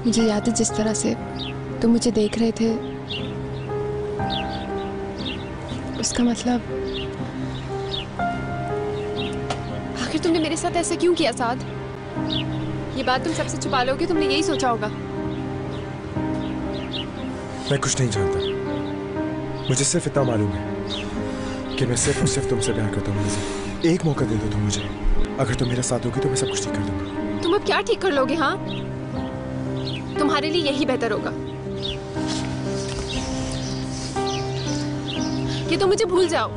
मुझे याद है जिस तरह से तुम मुझे देख रहे थे, उसका मतलब आखिर तुमने मेरे साथ ऐसे क्यों किया साद? ये बात तुम सबसे छुपा लोगे, तुमने यही सोचा होगा। मैं कुछ नहीं जानता, मुझे सिर्फ इतना मालूम है कि मैं सिर्फ और सिर्फ तुमसे प्यार करता हूँ। एक मौका दे दो तुम मुझे, अगर तुम मेरा साथ दोगी तो मैं सब कुछ ठीक कर दूंगा। तुम अब क्या ठीक कर लोगे? हाँ, तुम्हारे लिए यही बेहतर होगा कि तुम मुझे भूल जाओ।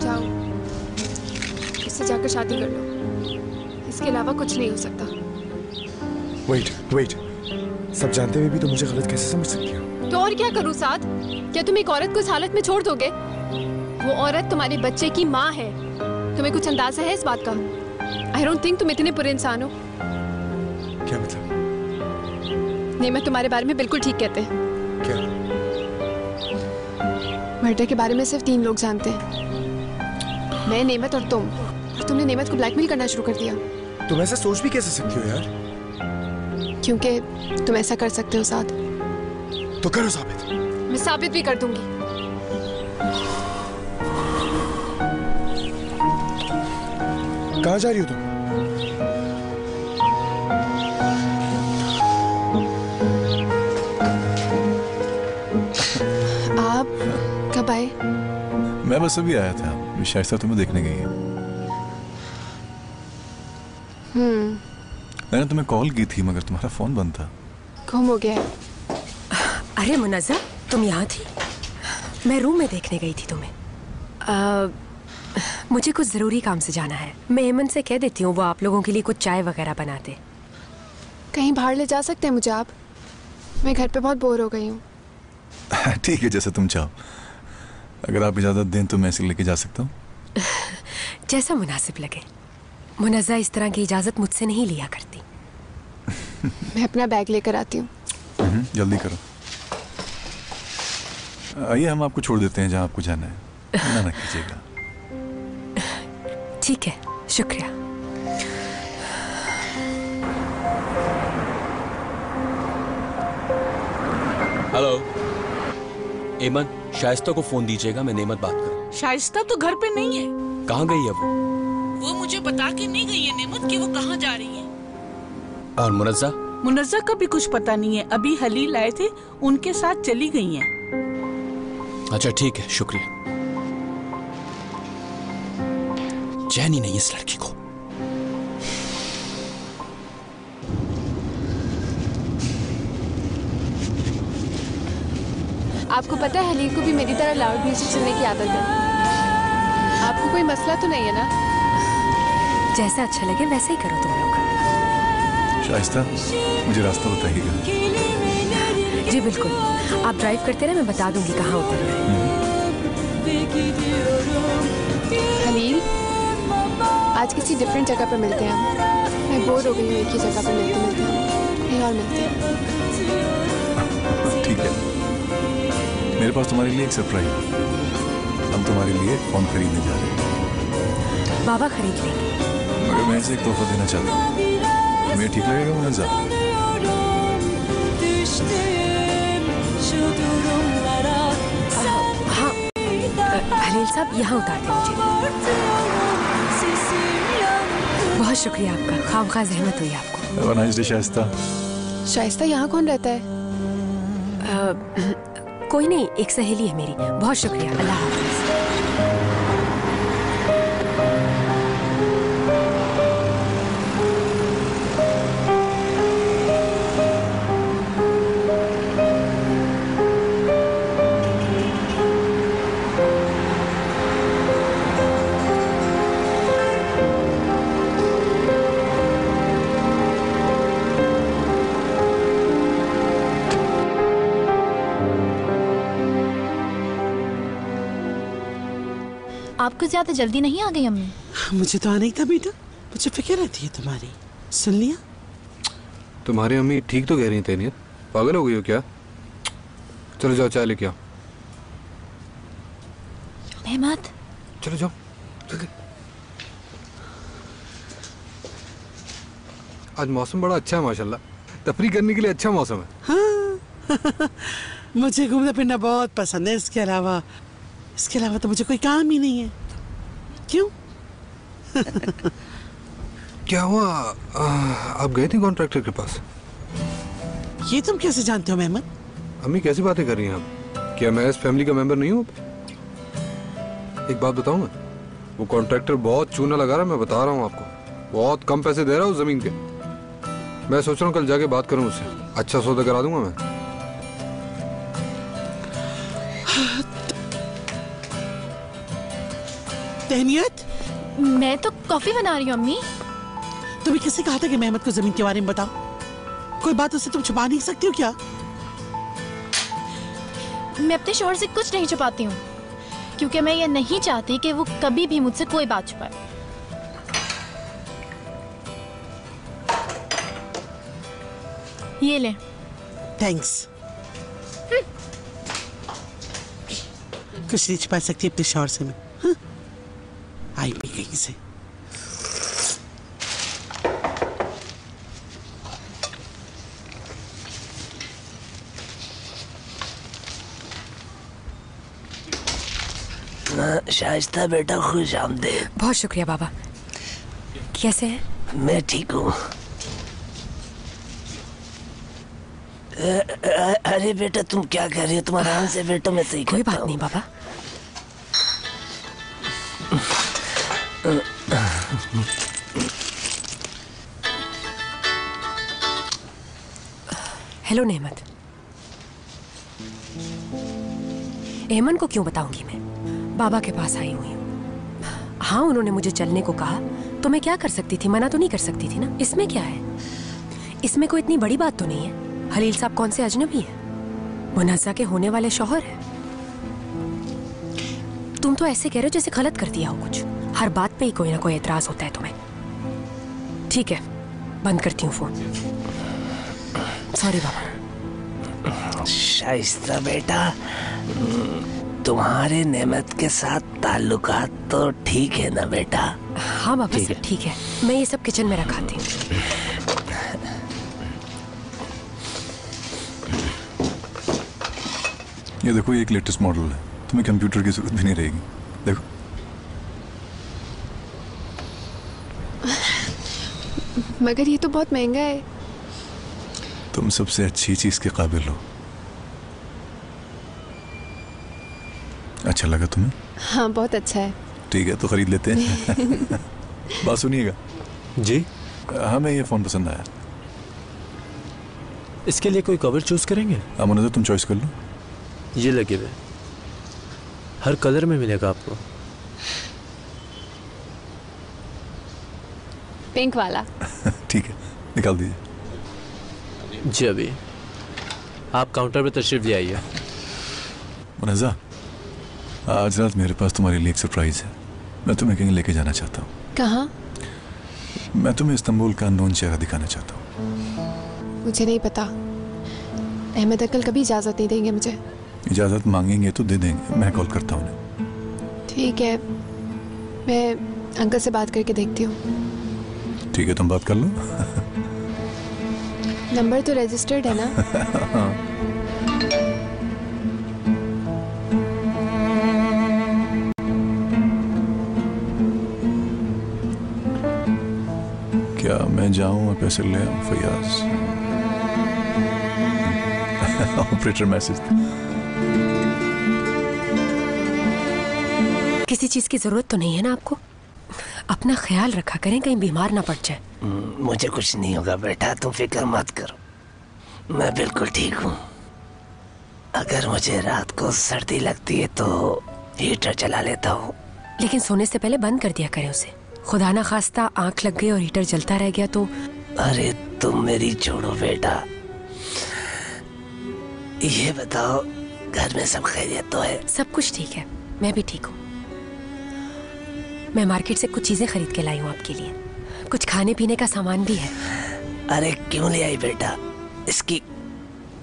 जाओ, इससे जाकर शादी कर लो, इसके अलावा कुछ नहीं हो सकता। वेट, सब जानते हुए भी तुम मुझे गलत कैसे समझ सकती हो? तो और क्या करूं साथ? क्या तुम एक औरत को इस हालत में छोड़ दोगे? वो औरत तुम्हारे बच्चे की माँ है। तुम्हें कुछ अंदाजा है इस बात का? आई डोंट थिंक तुम इतने बुरे इंसान हो। क्या मतलब? नहीं, मैं तुम्हारे बारे में बिल्कुल ठीक कहते हैं। क्या? मर्डर के बारे में सिर्फ 3 लोग जानते हैं, मैं, नेमत और तुम। और तुमने नेमत को ब्लैकमेल करना शुरू कर दिया। तुम ऐसा सोच भी कैसे सकती हो यार? क्योंकि तुम ऐसा कर सकते हो साथ। तो करो साबित। मैं साबित भी कर दूंगी। कहाँ जा रही हो तुम? आप कब आए? मैं बस अभी आया था। शाइस्ता तुम्हें देखने गई है। मैंने तुम्हें कॉल की थी मगर तुम्हारा फोन बंद था। गुम हो गया। अरे मुनज़्ज़ा, तुम यहाँ थी? मैं रूम में देखने गई थी तुम्हें। मुझे कुछ ज़रूरी काम से जाना है। मैं एमन से कह देती हूँ, वो आप लोगों के लिए कुछ चाय वगैरह बनाते। कहीं बाहर ले जा सकते हैं मुझे आप? मैं घर पे बहुत बोर हो गई हूँ। ठीक है, जैसे तुम चाहो। अगर आप इजाज़त दें तो मैं इसे लेके जा सकता हूँ। जैसा मुनासिब लगे। मुनज़्ज़ा इस तरह की इजाज़त मुझसे नहीं लिया करती। मैं अपना बैग लेकर आती हूँ। जल्दी करो। आइए, हम आपको छोड़ देते हैं जहाँ आपको जाना है। मना ना कीजिएगा। ठीक है, शुक्रिया। हेलो एमन, शाइस्ता को फोन दीजिएगा, मैं नेमत बात कर रहा हूँ। शाइस्ता तो घर पे नहीं है। कहाँ गई है वो मुझे बता के नहीं गई है नेमत कि वो कहाँ जा रही है। और मुनज़्ज़ा? मुनज़्ज़ा का भी कुछ पता नहीं है। अभी हलील आए थे, उनके साथ चली गई हैं। अच्छा ठीक है, शुक्रिया। चैन ही नहीं इस लड़की को। आपको पता है हलील को भी मेरी तरह लाउड म्यूजिक सुनने की आदत है। आपको कोई मसला तो नहीं है ना? जैसा अच्छा लगे वैसे ही करो तुम लोग। शाइस्ता, मुझे रास्ता बताइएगा। जी बिल्कुल, आप ड्राइव करते रहे, मैं बता दूंगी कहाँ उतरना है। हलील, आज किसी डिफरेंट जगह पर मिलते हैं हम। मैं बोर हो गई हूँ एक ही जगह पर मिलते मिलते। कहीं और मिलते हैं। ठीक है, मेरे पास तुम्हारे लिए एक सरप्राइज है। हम तुम्हारे लिए फोन खरीदने जा रहे हैं। बाबा खरीद लेंगे। मगर मैं इसे एक तोहफा देना चाहता हूँ। तुम्हें ठीक लगेगा मुनज़्ज़ा? हाँ, हलील साहब यहाँ उतार दें मुझे। बहुत शुक्रिया आपका, खामखा ज़हमत हुई आपको। Have a nice day, Shaista. Shaista, यहाँ कौन रहता है? कोई नहीं, एक सहेली है मेरी। बहुत शुक्रिया, अल्लाह हाफ़िज़। आपको ज्यादा जल्दी नहीं आ गई अम्मी? मुझे तो आना ही था बेटा, मुझे फिक्र रहती है तुम्हारी। सुन लिया? तुम्हारी अम्मी ठीक तो कह रही थी, पागल हो गई हो क्या? चलो जाओ चाय लेके आओ। नेमत, चलो जाओ जल्दी। आज मौसम बड़ा अच्छा है माशाल्लाह, तफरी करने के लिए अच्छा मौसम है। हाँ। मुझे घूमना फिरना बहुत पसंद है, इसके अलावा तो मुझे कोई काम ही नहीं है। क्यों? क्या हुआ? आप गए थे कॉन्ट्रैक्टर के पास? ये तुम कैसे जानते हो मेहमद? अम्मी कैसी बातें कर रही हैं आप? क्या मैं इस फैमिली का मेंबर नहीं हूँ? एक बात बताऊं मैं, वो कॉन्ट्रैक्टर बहुत चूना लगा रहा है, मैं बता रहा हूँ आपको। बहुत कम पैसे दे रहा है उस जमीन के। मैं सोच रहा हूँ कल जाके बात करूँ उससे, अच्छा सौदा करा दूंगा मैं। तहनीत, मैं तो कॉफी बना रही हूँ अम्मी। तुम्हें किसने कहा था कि मेहमद को जमीन के बारे में बताओ? कोई बात उससे तुम छुपा नहीं सकती हो क्या? मैं अपने शोहर से कुछ नहीं छुपाती हूँ, क्योंकि मैं ये नहीं चाहती कि वो कभी भी मुझसे कोई बात छुपाए। ये ले। थैंक्स। कुछ नहीं छुपा सकती अपने शौहर से मैं। हाँ? आई भी कहीं से। शाइस्ता बेटा, खुश आमदीद। बहुत शुक्रिया बाबा। कैसे हैं? मैं ठीक हूँ। अरे बेटा, तुम क्या कर रही हो? तुम आराम से बैठो, मैं सही कोई बात नहीं बाबा। हेलो नेमत। एमन को क्यों बताऊंगी मैं? बाबा के पास आई हुई हूँ। हाँ, उन्होंने मुझे चलने को कहा तो मैं क्या कर सकती थी? मना तो नहीं कर सकती थी ना। इसमें क्या है? इसमें कोई इतनी बड़ी बात तो नहीं है। हलील साहब कौन से अजनबी हैं? मुनज़्ज़ा के होने वाले शौहर हैं। तुम तो ऐसे कह रहे हो जैसे गलत कर दिया हो कुछ। हर बात पे ही कोई ना कोई एतराज होता है तुम्हें। ठीक है, बंद करती हूँ फोन। सॉरी बाबा। शाइस्ता बेटा, तुम्हारे नेमत के साथ ताल्लुकात तो ठीक है ना बेटा? हाँ बाबा, सब ठीक है। मैं ये सब किचन में रखाती हूँ। ये देखो, ये एक लेटेस्ट मॉडल है, तुम्हें कंप्यूटर की जरूरत भी नहीं रहेगी। देखो। मगर ये तो बहुत महंगा है। तुम सबसे अच्छी चीज के काबिल हो। अच्छा लगा तुम्हें? हाँ, बहुत अच्छा है। ठीक है, तो खरीद लेते हैं। बात सुनिएगा जी। हमें ये फोन पसंद आया। इसके लिए कोई कवर चूज करेंगे? मुनज़्ज़ा, तुम चॉइस कर लो। ये लगे हुए हर कलर में मिलेगा आपको। पिंक वाला। ठीक है, निकाल दीजिए। जी अभी आप काउंटर पे तशरीफ ले आइए। मुनज़्ज़ा, आज रात मेरे पास तुम्हारे लिए एक सरप्राइज है। मैं तुम्हें कहीं लेके जाना चाहता हूँ। कहाँ? मैं तुम्हें इस्तांबुल का अननोन चेहरा दिखाना चाहता हूँ। मुझे नहीं पता। अहमद अंकल कभी इजाजत नहीं देंगे मुझे। इजाजत मांगेंगे तो दे देंगे। मैं कॉल करता हूँ उन्हें। ठीक है, मैं अंकल से बात करके देखती हूँ। ठीक है, तुम बात कर लो। नंबर तो रजिस्टर्ड है ना? क्या मैं जाऊँ और पैसे ले आऊँ? फयाज ऑपरेटर मैसेज। किसी चीज की जरूरत तो नहीं है ना आपको? अपना ख्याल रखा करें, कहीं बीमार ना पड़ जाए। मुझे कुछ नहीं होगा बेटा, तुम फिक्र मत करो। मैं बिल्कुल ठीक हूँ। अगर मुझे रात को सर्दी लगती है तो हीटर चला लेता हूँ। लेकिन सोने से पहले बंद कर दिया करें उसे। खुदा ना खास्ता आंख लग गई और हीटर जलता रह गया तो। अरे तुम मेरी छोड़ो बेटा। ये बताओ, घर में सब खैरियत तो है? सब कुछ ठीक है, मैं भी ठीक हूँ। मैं मार्केट से कुछ चीजें खरीद के लाई हूँ आपके लिए। कुछ खाने पीने का सामान भी है। अरे क्यों ले आई बेटा? इसकी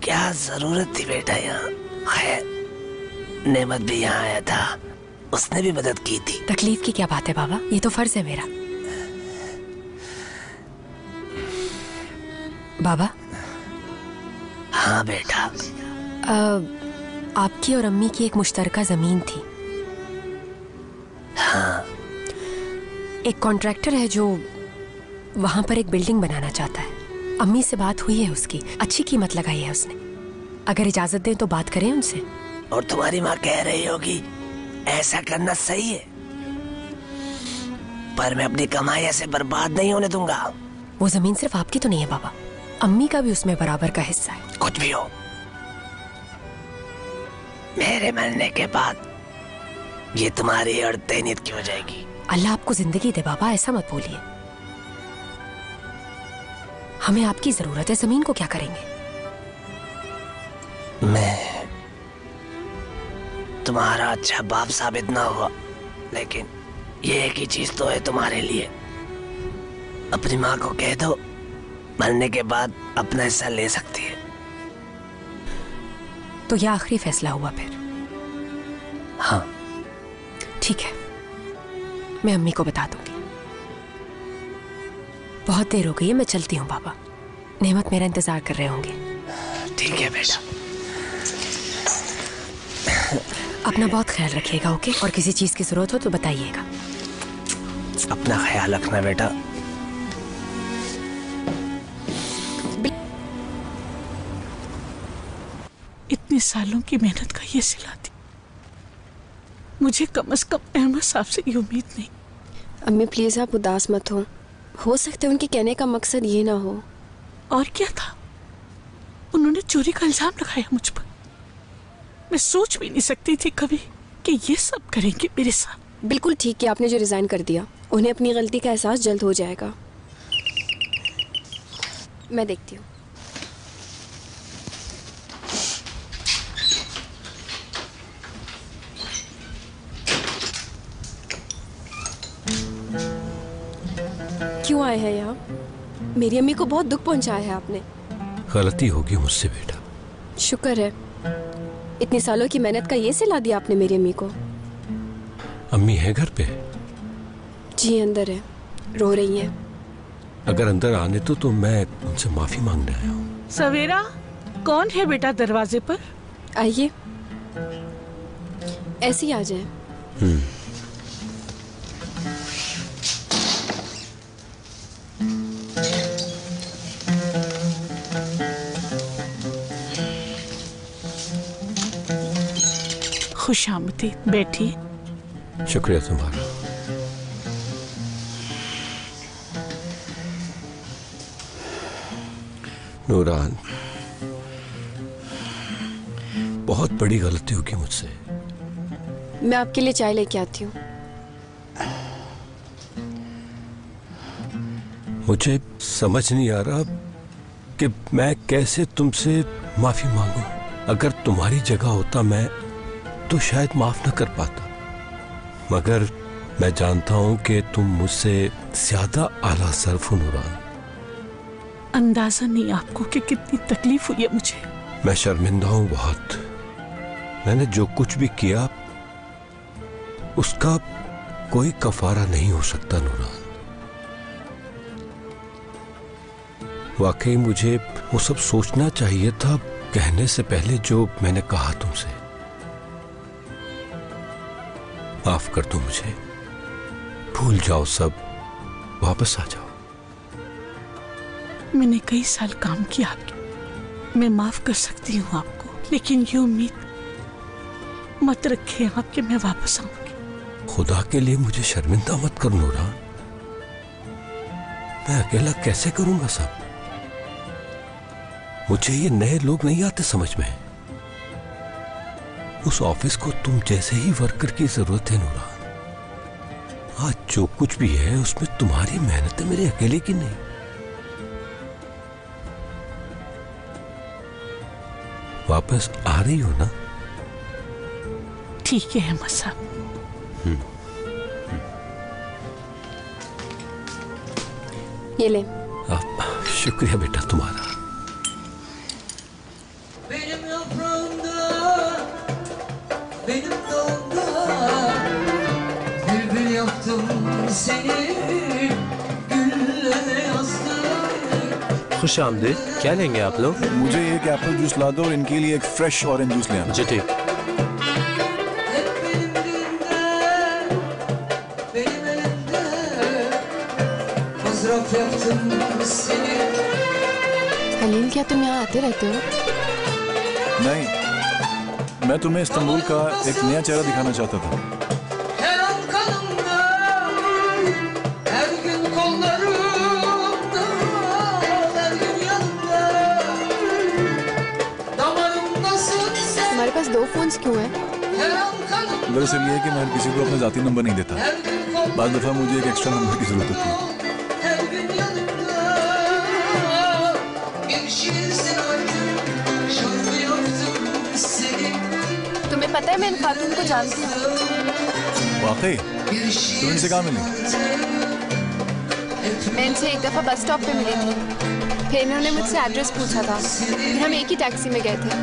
क्या जरूरत थी बेटा? यहाँ खैर, नेमत भी यहाँ आया था, उसने भी मदद की थी। तकलीफ की क्या बात है बाबा, ये तो फर्ज है मेरा। बाबा। हाँ बेटा। आपकी और अम्मी की एक मुश्तरका जमीन थी। हाँ। एक कॉन्ट्रैक्टर है जो वहां पर एक बिल्डिंग बनाना चाहता है। अम्मी से बात हुई है उसकी, अच्छी कीमत लगाई है उसने। अगर इजाजत दें तो बात करें उनसे। और तुम्हारी माँ कह रही होगी ऐसा करना सही है, पर मैं अपनी कमाई ऐसे बर्बाद नहीं होने दूंगा। वो जमीन सिर्फ आपकी तो नहीं है बाबा, अम्मी का भी उसमें बराबर का हिस्सा है। कुछ भी हो, मेरे मरने के बाद ये तुम्हारी और तैनीत की हो जाएगी। अल्लाह आपको जिंदगी दे बाबा, ऐसा मत बोलिए। हमें आपकी जरूरत है, जमीन को क्या करेंगे? मैं तुम्हारा अच्छा बाप साबित ना हुआ, लेकिन ये एक ही चीज तो है तुम्हारे लिए। अपनी माँ को कह दो मरने के बाद अपना हिस्सा ले सकती है। तो यह आखिरी फैसला हुआ फिर? हाँ ठीक है, मैं अम्मी को बता दूंगी। बहुत देर हो गई है, मैं चलती हूँ बाबा। नेमत मेरा इंतजार कर रहे होंगे। ठीक है बेटा। अपना बहुत ख्याल रखिएगा, ओके? और किसी चीज की जरूरत हो तो बताइएगा। अपना ख्याल रखना बेटा। इतने सालों की मेहनत का ये सिला दी, मुझे कम से कम अहमद साहब से ये उम्मीद नहीं। अम्मी प्लीज आप उदास मत हो सकता है उनके कहने का मकसद ये ना हो। और क्या था, उन्होंने चोरी का इल्जाम लगाया मुझ पर। मैं सोच भी नहीं सकती थी कभी कि ये सब करेंगे मेरे साथ। बिल्कुल ठीक किया आपने जो रिजाइन कर दिया। उन्हें अपनी गलती का एहसास जल्द हो जाएगा। मैं देखती हूँ। क्यों आए हैं यहाँ? मेरी अम्मी को बहुत दुख पहुंचाया है आपने। गलती होगी मुझसे बेटा। शुक्र है, इतने सालों की मेहनत का ये सिला दिया आपने मेरी अम्मी को। अम्मी है घर पे? जी अंदर है, रो रही हैं। अगर अंदर आने तो मैं उनसे माफी मांगने आया हूँ। सवेरा, कौन है बेटा दरवाजे पर? आइए, ऐसे ही आ जाए। खुशामदीद, बैठिए। शुक्रिया तुम्हारा। नूरान, बहुत बड़ी गलती होगी मुझसे। मैं आपके लिए चाय लेके आती हूँ। मुझे समझ नहीं आ रहा कि मैं कैसे तुमसे माफी मांगूं। अगर तुम्हारी जगह होता मैं तो शायद माफ न कर पाता, मगर मैं जानता हूं कि तुम मुझसे ज्यादा आला सर्फ हो नूरान। अंदाजा नहीं आपको कि कितनी तकलीफ हुई है मुझे। मैं शर्मिंदा हूं बहुत। मैंने जो कुछ भी किया उसका कोई कफारा नहीं हो सकता नूरान। वाकई मुझे वो सब सोचना चाहिए था कहने से पहले जो मैंने कहा तुमसे। माफ कर दो मुझे, भूल जाओ सब, वापस आ जाओ। मैंने कई साल काम किया आपकी, मैं माफ कर सकती हूँ आपको, लेकिन ये उम्मीद मत रखें आप कि मैं वापस आऊंगी। खुदा के लिए मुझे शर्मिंदा मत कर नूरान। मैं अकेला कैसे करूंगा सब? मुझे ये नए लोग नहीं आते समझ में। उस ऑफिस को तुम जैसे ही वर्कर की जरूरत है नूरान। आज जो कुछ भी है उसमें तुम्हारी मेहनत है, मेरे अकेले की नहीं। वापस आ रही हो ना? ठीक है अहमद साहब। ये ले। शुक्रिया बेटा तुम्हारा। खुश आमदीद। क्या लेंगे आप लोग? मुझे एक एप्पल जूस ला दो और इनके लिए एक फ्रेश ऑरेंज जूस ले आना। जी ठीक। हलील, क्या तुम यहाँ आते रहते हो? नहीं, मैं तुम्हें इस्तांबुल का एक नया चेहरा दिखाना चाहता था। तुम्हारे पास 2 फोन्स क्यों हैं? दरअसल ये है कि मैं किसी को अपना जाती नंबर नहीं देता। बाद दफा मुझे एक एक्स्ट्रा नंबर की जरूरत होती है। तुम्हें पता है मैं इन खातून को जानती हूँ। वाकई? तुम इनसे कहाँ मिली? मैं इनसे एक दफा बस स्टॉप पे मिली थी, फिर इन्होंने मुझसे एड्रेस पूछा था, फिर हम एक ही टैक्सी में गए थे।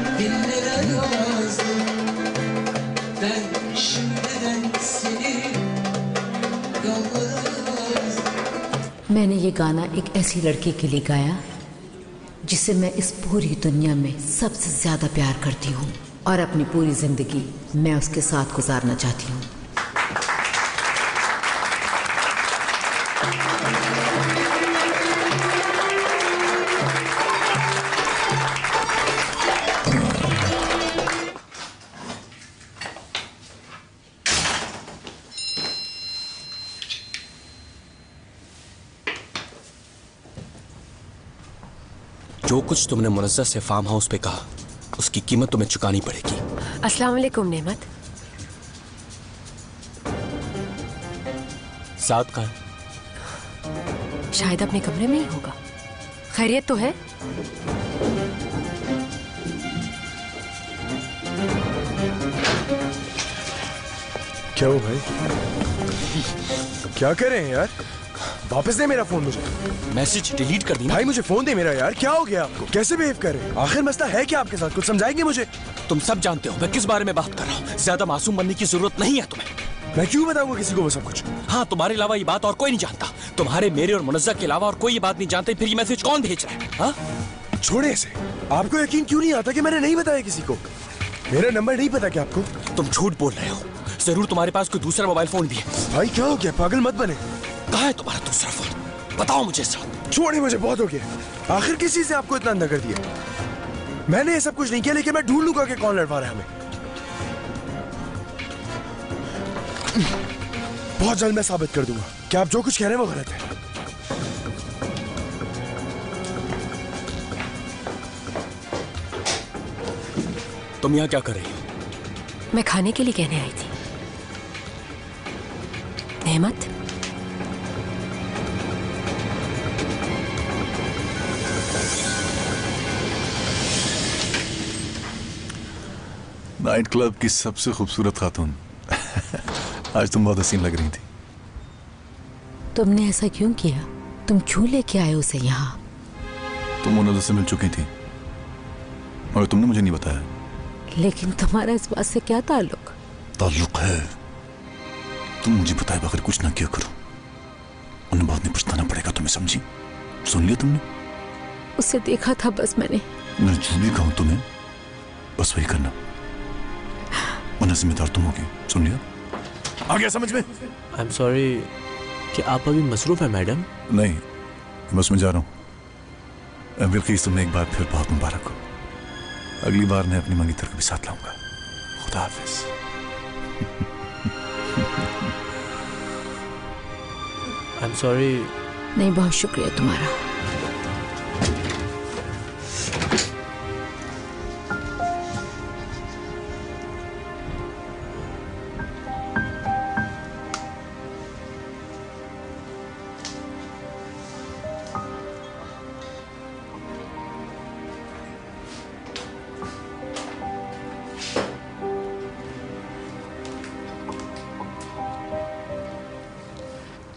मैंने ये गाना एक ऐसी लड़की के लिए गाया जिसे मैं इस पूरी दुनिया में सबसे ज्यादा प्यार करती हूँ और अपनी पूरी जिंदगी मैं उसके साथ गुजारना चाहती हूँ। जो कुछ तुमने मुनज़्ज़ा से फार्म हाउस पे कहा उसकी कीमत तुम्हें चुकानी पड़ेगी। अस्सलाम वालेकुम नेमत। साथ का शायद अपने कमरे में ही होगा। खैरियत तो है? क्या हो भाई? क्या कर रहे हैं यार? वापस दे मेरा फोन मुझे। मैसेज डिलीट कर दी ना। भाई मुझे फोन दे मेरा यार। क्या हो गया आपको? कैसे बिहेव कर रहे हैं? आखिर मसला है क्या आपके साथ? कुछ समझाएंगे मुझे? तुम सब जानते हो मैं किस बारे में बात कर रहा हूँ। ज्यादा मासूम बनने की जरूरत नहीं है तुम्हें। मैं क्यों बताऊंगा किसी को वो सब कुछ? हाँ, तुम्हारे अलावा ये बात और कोई नहीं जानता। तुम्हारे, मेरे और मुनज़्ज़ा के अलावा और कोई ये बात नहीं जानते। फिर ये मैसेज कौन भेज रहा है? हाँ? छोड़े इसे। आपको यकीन क्यों नहीं आता कि मैंने नहीं बताया किसी को? मेरा नंबर नहीं पता क्या आपको? तुम झूठ बोल रहे हो। जरूर तुम्हारे पास कोई दूसरा मोबाइल फोन भी है। भाई क्या हो गया? पागल मत बने। कहाँ है तुम्हारा दूसरा फोन? बताओ मुझे सब। छोड़े मुझे, बहुत हो गया। आखिर किस चीज से आपको इतना अंदर कर दिया? मैंने ये सब कुछ नहीं किया, लेकिन मैं ढूंढ लूंगा कि कौन लड़वा रहा है हमें। बहुत जल्द मैं साबित कर दूंगा कि आप जो कुछ कह रहे हैं वो गलत है। तुम यहाँ क्या कर रही हो? मैं खाने के लिए कहने आई थी। नेमत, नाइट क्लब की सबसे खूबसूरत खातून। आज तुम बहुत हसीन लग रही थी। तुमने ऐसा क्यों किया? तुम क्यों लेके आए उसे यहाँ? तुम मुनज़्ज़ा से मिल चुकी थी और तुमने मुझे नहीं बताया। लेकिन तुम्हारा इस बात से क्या ताल्लुक? ताल्लुक है। तुम मुझे बताए बगैर कुछ ना किया करो, उन्हें बाद में पछताना पड़ेगा तुम्हें, समझी? सुन लिया तुमने? उसे देखा था बस मैंने। मैं जो भी कहूँ तुम्हें बस वही करना, वरना जिम्मेदार तुम होगी। सुन लिया? आ गया समझ में? आई एम सॉरी कि आप अभी मसरूफ है मैडम। नहीं, बस मैं जा रहा हूँ। बिल्किस तुम्हें एक बार फिर बहुत मुबारक हो। अगली बार मैं अपनी मंगीतर को भी साथ लाऊंगा। खुदा हाफिज। I am sorry. नहीं, बहुत शुक्रिया तुम्हारा।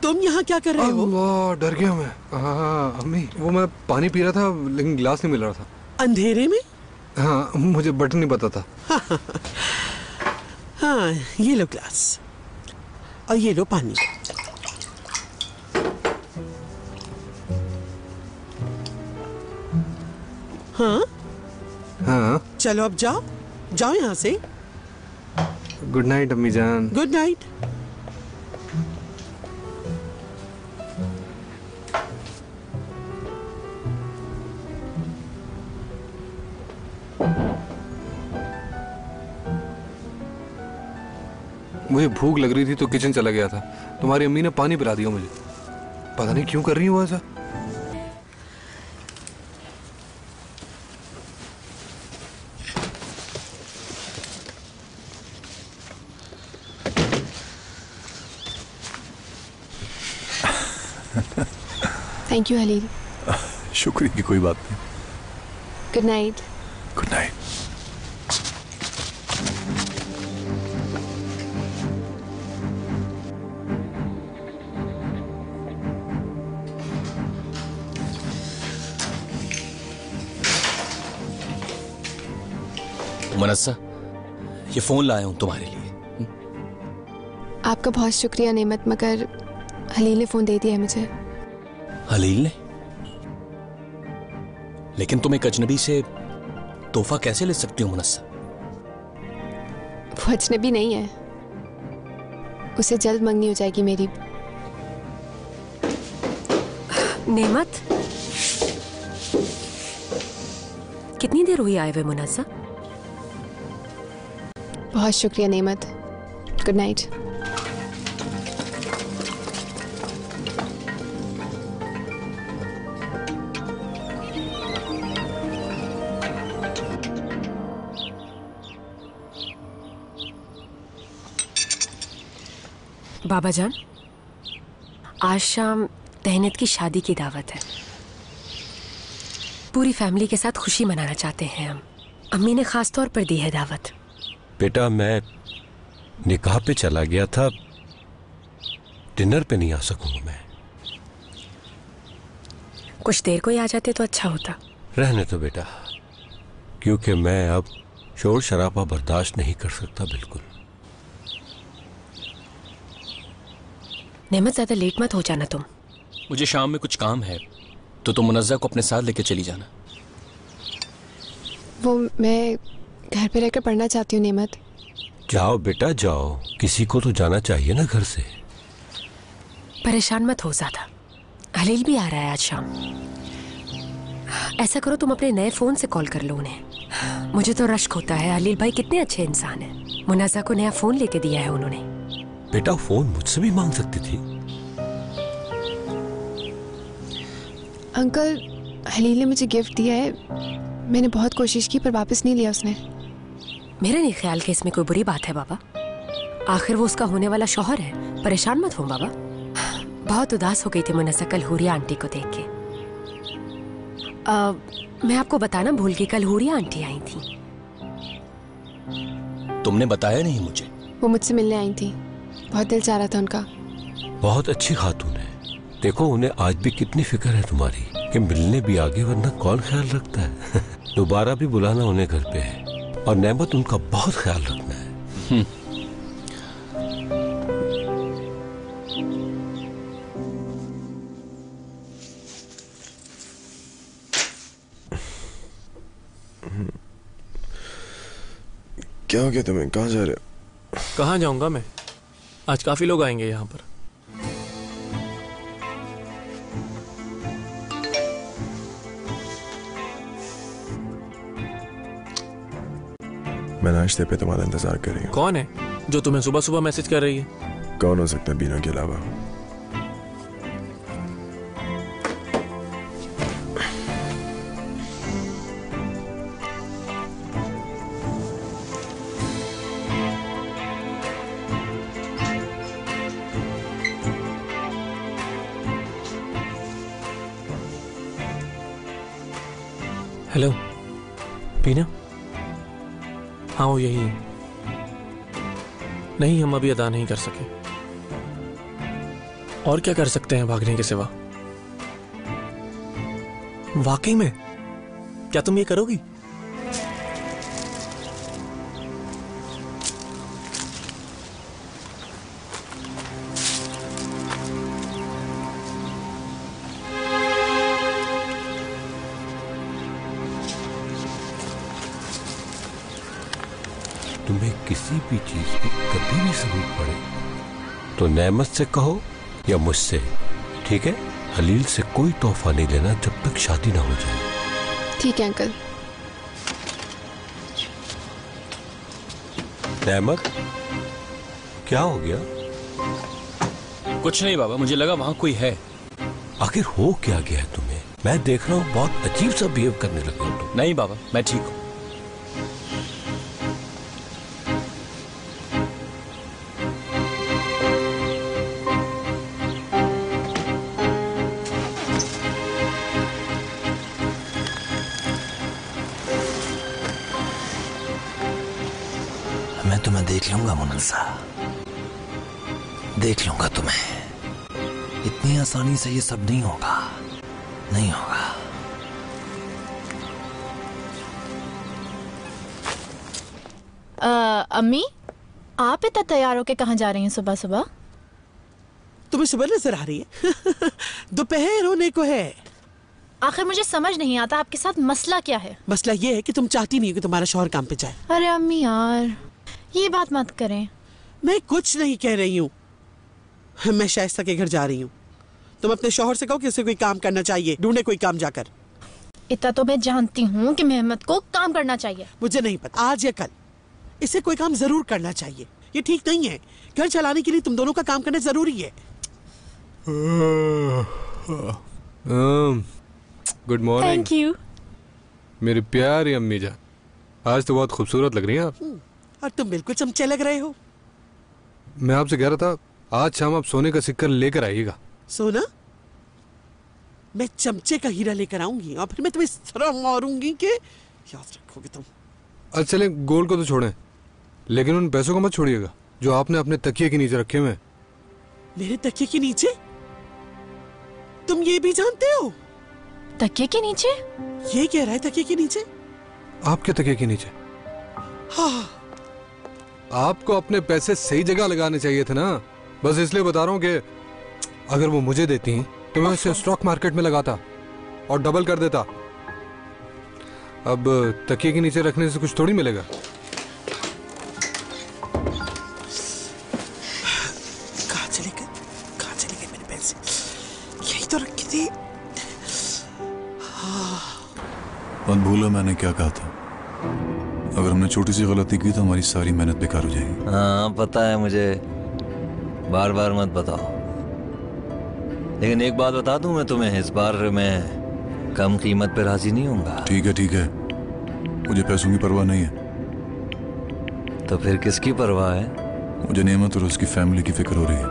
तुम यहाँ क्या कर रहे हो? अल्लाह, डर गया मैं। हाँ अम्मी, वो मैं पानी पी रहा था लेकिन गिलास नहीं मिल रहा था। अंधेरे में? हाँ, मुझे बटन नहीं पता था। हाँ, ये लो गिलास और ये लो पानी। हाँ हाँ चलो अब जाओ, जाओ यहाँ से। गुड नाइट अम्मी जान। Good night. मुझे भूख लग रही थी तो किचन चला गया था। तुम्हारी अम्मी ने पानी पिला दिया मुझे। पता नहीं क्यों कर रही हो ऐसा। Thank you Halil. शुक्रिया की कोई बात नहीं। Good night. Good night. Manasa, ये फोन लाया हूं तुम्हारे लिए। आपका बहुत शुक्रिया नेमत, मगर हलील ने फोन दे दिया है मुझे। हलील ने? लेकिन तुम एक अजनबी से तोहफा कैसे ले सकती हो मनस्सा? वो अजनबी नहीं है, उसे जल्द मंगनी हो जाएगी मेरी। नेमत, कितनी देर हुई आए हुए मुनस्सा? बहुत शुक्रिया नेमत। Good night. बाबा जान, आज शाम तहनीत की शादी की दावत है। पूरी फैमिली के साथ खुशी मनाना चाहते हैं हम। अम्मी ने खास तौर पर दी है दावत। बेटा, मैं निकाह पे चला गया था, डिनर पे नहीं आ सकूंगा मैं। कुछ देर को ही आ जाते तो अच्छा होता। रहने तो बेटा, क्योंकि मैं अब शोर शराबा बर्दाश्त नहीं कर सकता बिल्कुल। नेमत, ज्यादा लेट मत हो जाना तुम। मुझे शाम में कुछ काम है, तो तुम मुनज़्ज़ा को अपने साथ लेके चली जाना। वो मैं घर पे रहकर पढ़ना चाहती हूँ नेमत। जाओ बेटा जाओ, किसी को तो जाना चाहिए ना घर से। परेशान मत हो ज्यादा, हलील भी आ रहा है आज शाम। ऐसा करो, तुम अपने नए फोन से कॉल कर लो उन्हें। मुझे तो रश्क होता है, हलील भाई कितने अच्छे इंसान हैं। मुनाज़ा को नया फोन लेके दिया है उन्होंने। बेटा, फोन मुझसे भी मांग सकती थी। अंकल, हलील ने मुझे गिफ्ट दिया है, मैंने बहुत कोशिश की पर वापस नहीं लिया उसने। मेरा नहीं ख्याल कि इसमें कोई बुरी बात है बाबा। आखिर वो उसका होने वाला शौहर है, परेशान मत हो बाबा। बहुत उदास हो गई थी मुनस्सा कल हुरिया आंटी को देख के। मैं आपको बताना भूल गई, कल हुरिया आंटी आई थी। तुमने बताया नहीं मुझे। वो मुझसे मिलने आई थी, बहुत दिल चाह रहा था उनका। बहुत अच्छी खातून है। देखो, उन्हें आज भी कितनी फिक्र है तुम्हारी कि मिलने भी आगे, वरना कौन ख्याल रखता है। दोबारा भी बुलाना उन्हें घर पे है, और नेमत उनका बहुत ख्याल रखना है। क्या हो गया तुम्हें? कहाँ जा रहे हो? कहाँ जाऊंगा मैं, आज काफी लोग आएंगे यहाँ पर। मैं नाश्ते पे तुम्हारा इंतजार कर रही हूँ। कौन है जो तुम्हें सुबह सुबह मैसेज कर रही है? कौन हो सकता है बीना के अलावा? हेलो बीना। हाँ, वो यही है। नहीं, हम अभी अदा नहीं कर सके। और क्या कर सकते हैं भागने के सिवा? वाकई में क्या तुम ये करोगी? किसी भी चीज की कभी भी जरूरत पड़े तो नेमत से कहो या मुझसे, ठीक है? हलील से कोई तोहफा नहीं लेना जब तक शादी ना हो जाए। ठीक है अंकल। नेमत, क्या हो गया? कुछ नहीं बाबा, मुझे लगा वहां कोई है। आखिर हो क्या गया है तुम्हें? मैं देख रहा हूँ बहुत अजीब सा बिहेव करने लगे हो तुम। नहीं बाबा, मैं ठीक हूँ। मैं तुम्हें देख लूंगा मुनस्सा, देख लूंगा तुम्हें। इतनी आसानी से ये सब नहीं होगा, नहीं होगा। अम्मी, आप इतना तैयार होके कहाँ जा रही हैं सुबह सुबह? तुम्हें सुबह नजर आ रही है? दोपहर होने को है। आखिर मुझे समझ नहीं आता आपके साथ मसला क्या है? मसला ये है कि तुम चाहती नहीं हो कि तुम्हारा शौहर काम पे जाए। अरे अम्मी यार, ये बात मत करें। मैं कुछ नहीं कह रही हूँ, मैं शाइस्ता के घर जा रही हूँ। तुम अपने शौहर से कहो कि उसे कोई काम करना चाहिए, ढूंढे कोई काम जाकर। इतना तो मैं जानती हूँ कि मेहमत को काम करना चाहिए। मुझे नहीं पता, आज या कल इसे कोई काम जरूर करना चाहिए। ये ठीक नहीं है, घर चलाने के लिए तुम दोनों का काम करना जरूरी है। Good morning. Thank you. मेरी प्यारी अम्मी जान, आज तो बहुत खूबसूरत लग रही हैं आप। और तुम बिल्कुल चमचे लग रहे हो। मैं आपसे कह रहा था, आज शाम आप सोने का सिक्का लेकर आइएगा। सोना? मैं चमचे का हीरा लेकर आऊंगी और फिर मैं तुम्हें इस तरह मारूंगी कि याद रखोगे तुम। अच्छा चले, गोल्ड को तो छोड़ें, लेकिन उन पैसों को मत छोड़िएगा जो आपने अपने तकिए के नीचे रखे हुए हैं। मेरे तकिए के नीचे? तुम ये भी जानते हो? तकिए के नीचे? ये कह रहा है तकिए के नीचे? आपके तकिए के नीचे? हाँ। आपको अपने पैसे सही जगह लगाने चाहिए थे ना। बस इसलिए बता रहा हूँ कि अगर वो मुझे देती तो मैं उसे स्टॉक मार्केट में लगाता और डबल कर देता। अब तकिए के नीचे रखने से कुछ थोड़ी मिलेगा। कहाँ चले गए मेरे पैसे? यही तो रखी थी। मत भूलो मैंने क्या कहा था, अगर हमने छोटी सी गलती की तो हमारी सारी मेहनत बेकार हो जाएगी। हाँ पता है मुझे, बार बार मत बताओ। लेकिन एक बात बता दूं मैं तुम्हें, इस बार मैं कम कीमत पे राजी नहीं होऊंगा। ठीक है, मुझे पैसों की परवाह नहीं है। तो फिर किसकी परवाह है? मुझे नेमत और उसकी फैमिली की फिक्र हो रही है।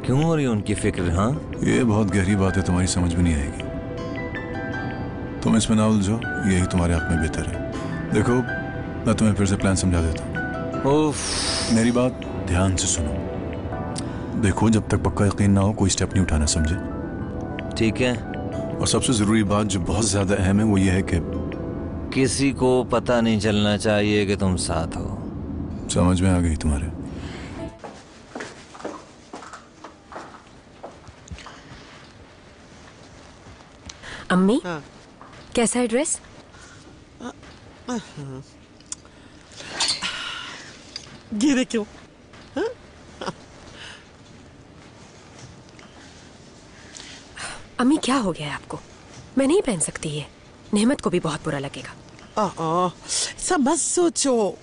क्यों हो रही है उनकी फिक्र? हाँ, ये बहुत गहरी बात है, तुम्हारी समझ में नहीं आएगी। तुम इसमें ना उलझो, यही तुम्हारे हाथ में बेहतर है। देखो, मैं तुम्हें फिर से प्लान समझा देता हूँ। मेरी बात ध्यान से सुनो। देखो, जब तक पक्का यकीन ना हो कोई स्टेप नहीं उठाना, समझे? ठीक है। और सबसे जरूरी बात जो बहुत ज्यादा अहम है वो ये है कि किसी को पता नहीं चलना चाहिए कि तुम साथ हो। समझ में आ गई तुम्हारे? अम्मी, कैसा है ड्रेस? गिरे क्यों? अम्मी क्या हो गया है आपको? मैं नहीं पहन सकती ये, नेमत को भी बहुत बुरा लगेगा। ऐसा मत सोचो,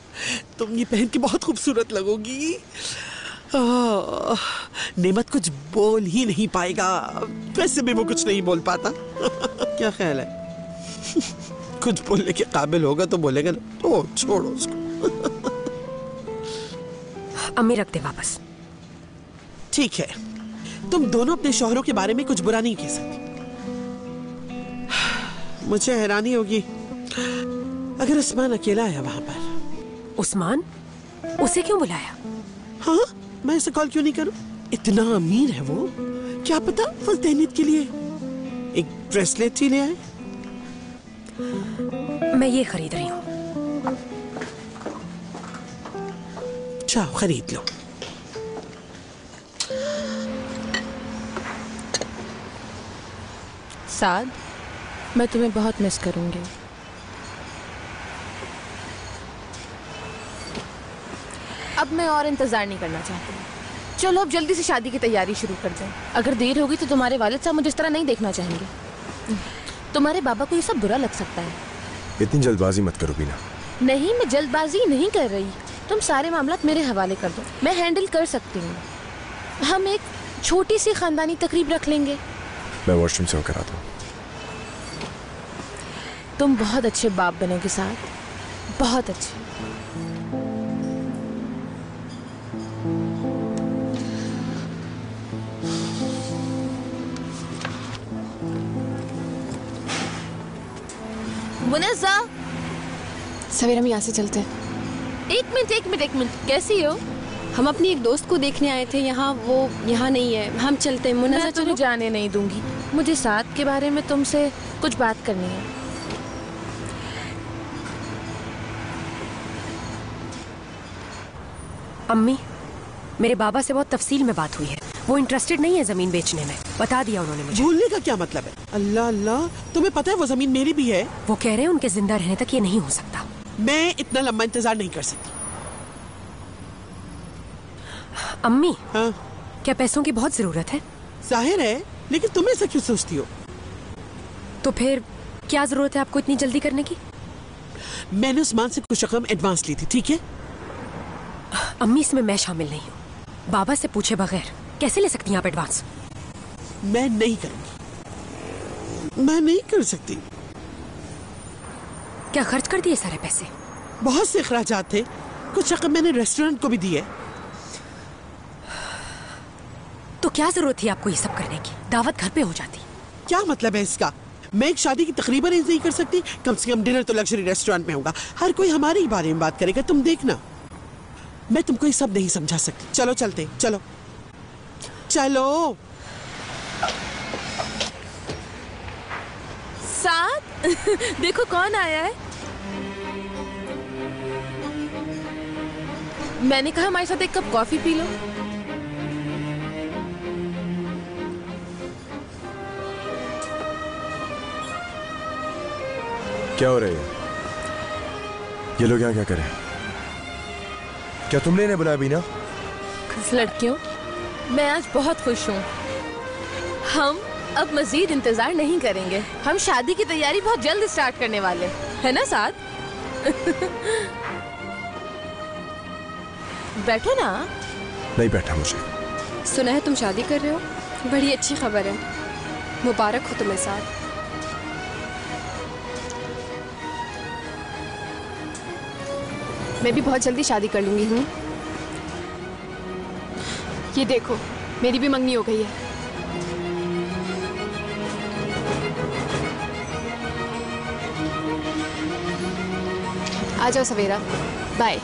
तुम ये पहन के बहुत खूबसूरत लगोगी। नेमत कुछ बोल ही नहीं पाएगा, वैसे भी वो कुछ नहीं बोल पाता। क्या ख्याल है? कुछ बोलने के काबिल होगा तो बोलेगा ना, तो छोड़ो उसको। अम्मी रख दे वापस। ठीक है, तुम दोनों अपने शौहरों के बारे में कुछ बुरा नहीं कह सकती। मुझे हैरानी होगी अगर उस्मान अकेला आया वहां पर। उस्मान? उसे क्यों बुलाया? हाँ, मैं इसे कॉल क्यों नहीं करूं? इतना अमीर है वो, क्या पता फुल तहनीत के लिए एक ब्रेसलेट ही ले आए। मैं ये खरीद रही हूँ। जाओ खरीद लो। साद, मैं तुम्हें बहुत मिस करूंगी। अब मैं और इंतजार नहीं करना चाहती। चलो अब जल्दी से शादी की तैयारी शुरू कर दें। अगर देर होगी तो तुम्हारे वालिद साहब मुझे इस तरह नहीं देखना चाहेंगे। तुम्हारे बाबा को ये सब बुरा लग सकता है। इतनी जल्दबाजी मत करो बीना। नहीं, मैं जल्दबाजी नहीं कर रही। तुम सारे मामलात मेरे हवाले कर दो, मैं हैंडल कर सकती हूँ। हम एक छोटी सी खानदानी तकरीब रख लेंगे। मैं वॉशरूम से होकर आता हूँ। तुम बहुत अच्छे बाप बनोगे साथ, बहुत अच्छे। मुनज़्ज़ा, सवेरा, हम यहाँ से चलते हैं। एक मिनट, कैसी हो? हम अपनी एक दोस्त को देखने आए थे यहाँ, वो यहाँ नहीं है, हम चलते हैं। मुनज़्ज़ा मैं तुम्हें जाने नहीं दूंगी। मुझे साथ के बारे में तुमसे कुछ बात करनी है। अम्मी, मेरे बाबा से बहुत तफसील में बात हुई है। वो इंटरेस्टेड नहीं है जमीन बेचने में, बता दिया उन्होंने मुझे। भूलने का क्या मतलब है? अल्लाह अल्लाह, तुम्हें पता है वो जमीन मेरी भी है। वो कह रहे हैं उनके जिंदा रहने तक ये नहीं हो सकता। मैं इतना लंबा इंतजार नहीं कर सकती। अम्मी, हाँ? क्या पैसों की बहुत जरूरत है? जाहिर है, लेकिन तुम ऐसा क्यों सोचती हो? तो फिर क्या जरूरत है आपको इतनी जल्दी करने की? मैंने उस्मान से कुछ रकम एडवांस ली थी, ठीक है? अम्मी, इसमें मैं शामिल नहीं हूँ। बाबा से पूछे बगैर कैसे ले सकती हैं आप एडवांस? मैं नहीं करूंगी, मैं नहीं कर सकती। क्या खर्च कर दिए सारे पैसे? बहुत से अखराजात थे, कुछ रकम मैंने रेस्टोरेंट को भी दी है। तो क्या जरूरत थी आपको ये सब करने की? दावत घर पे हो जाती। क्या मतलब है इसका? मैं एक शादी की तकरीब अरेंज नहीं कर सकती? कम से कम डिनर तो लग्जरी रेस्टोरेंट में होगा। हर कोई हमारे ही बारे में बात करेगा, तुम देखना। मैं तुमको ये सब नहीं समझा सकती। चलो चलते, चलो चलो। साथ देखो कौन आया है। मैंने कहा हमारे साथ एक कप कॉफी पी लो। क्या हो रहा है? ये लोग यहाँ क्या करें? क्या तुमने इन्हें बुलाया बीना? लड़कियों, मैं आज बहुत खुश हूँ। हम अब मजीद इंतजार नहीं करेंगे। हम शादी की तैयारी बहुत जल्द स्टार्ट करने वाले हैं ना साथ? बैठो ना। नहीं बैठा मुझे। सुना है तुम शादी कर रहे हो, बड़ी अच्छी खबर है। मुबारक हो तुम्हें साथ। मैं भी बहुत जल्दी शादी कर लूंगी। हूँ, ये देखो मेरी भी मंगनी हो गई है। आ जाओ सवेरा, बाय।